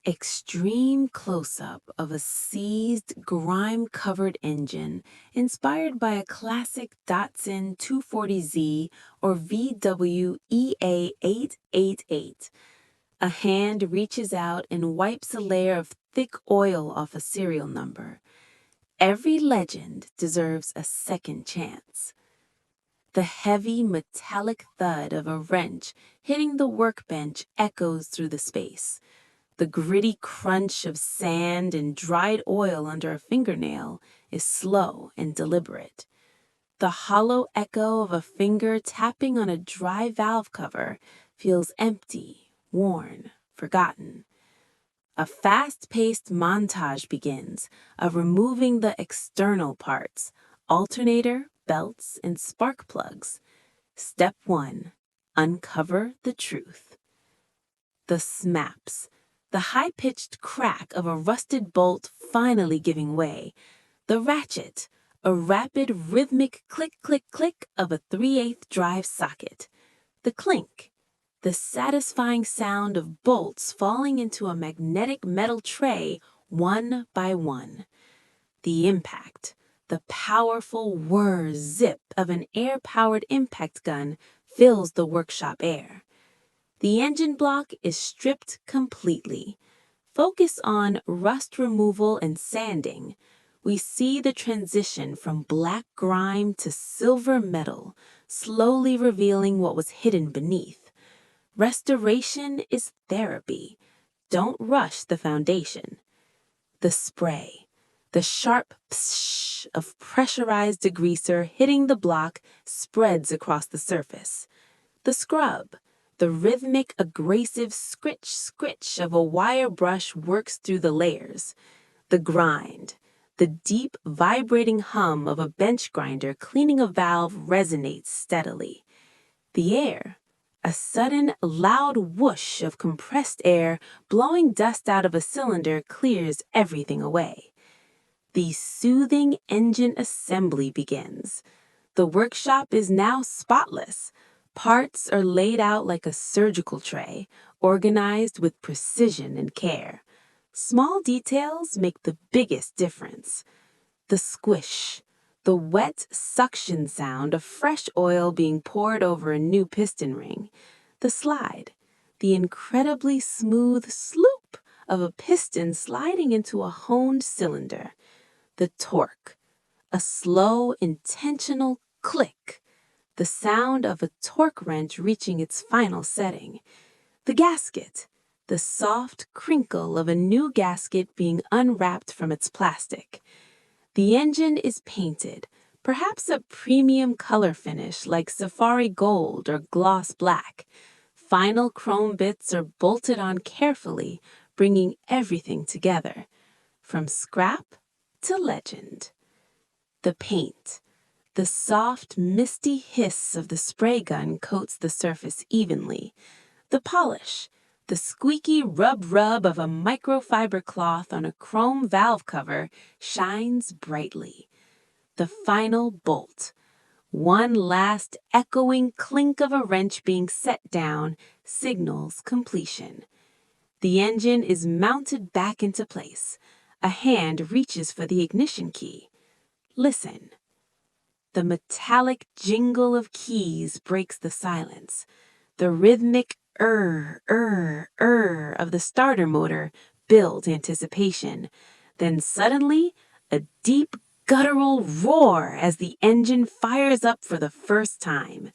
Extreme close-up of a seized, grime-covered engine inspired by a classic Datsun 240Z or VW EA888. A hand reaches out and wipes a layer of thick oil off a serial number. Every legend deserves a second chance. The heavy metallic thud of a wrench hitting the workbench echoes through the space. The gritty crunch of sand and dried oil under a fingernail is slow and deliberate. The hollow echo of a finger tapping on a dry valve cover feels empty, worn, forgotten. A fast-paced montage begins of removing the external parts, alternator, belts, and spark plugs. Step 1. Uncover the truth. The snaps. The high-pitched crack of a rusted bolt finally giving way. The ratchet, a rapid rhythmic click-click-click of a 3/8 drive socket. The clink, the satisfying sound of bolts falling into a magnetic metal tray one by one. The impact, the powerful whir-zip of an air-powered impact gun fills the workshop air. The engine block is stripped completely. Focus on rust removal and sanding. We see the transition from black grime to silver metal, slowly revealing what was hidden beneath. Restoration is therapy. Don't rush the foundation. The spray. The sharp psh of pressurized degreaser hitting the block spreads across the surface. The scrub. The rhythmic, abrasive scritch of a wire brush works through the layers. The grind. The deep, vibrating hum of a bench grinder cleaning a valve resonates steadily. The air. A sudden, loud whoosh of compressed air blowing dust out of a cylinder clears everything away. The soothing engine assembly begins. The workshop is now spotless. Parts are laid out like a surgical tray, organized with precision and care. Small details make the biggest difference. The squish, the wet suction sound of fresh oil being poured over a new piston ring. The slide, the incredibly smooth sloop of a piston sliding into a honed cylinder. The torque, a slow, intentional click. The sound of a torque wrench reaching its final setting. The gasket, the soft crinkle of a new gasket being unwrapped from its plastic. The engine is painted, perhaps a premium color finish like safari gold or gloss black. Final chrome bits are bolted on carefully, bringing everything together, from scrap to legend. The paint. The soft, misty hiss of the spray gun coats the surface evenly. The polish, the squeaky rub-rub of a microfiber cloth on a chrome valve cover shines brightly. The final bolt. One last echoing clink of a wrench being set down signals completion. The engine is mounted back into place. A hand reaches for the ignition key. Listen. The metallic jingle of keys breaks the silence. The rhythmic of the starter motor builds anticipation. Then suddenly, a deep guttural roar as the engine fires up for the first time.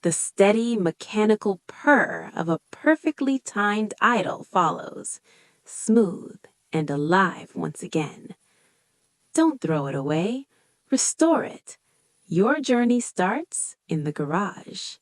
The steady mechanical purr of a perfectly timed idle follows, smooth and alive once again. Don't throw it away. Restore it. Your journey starts in the garage.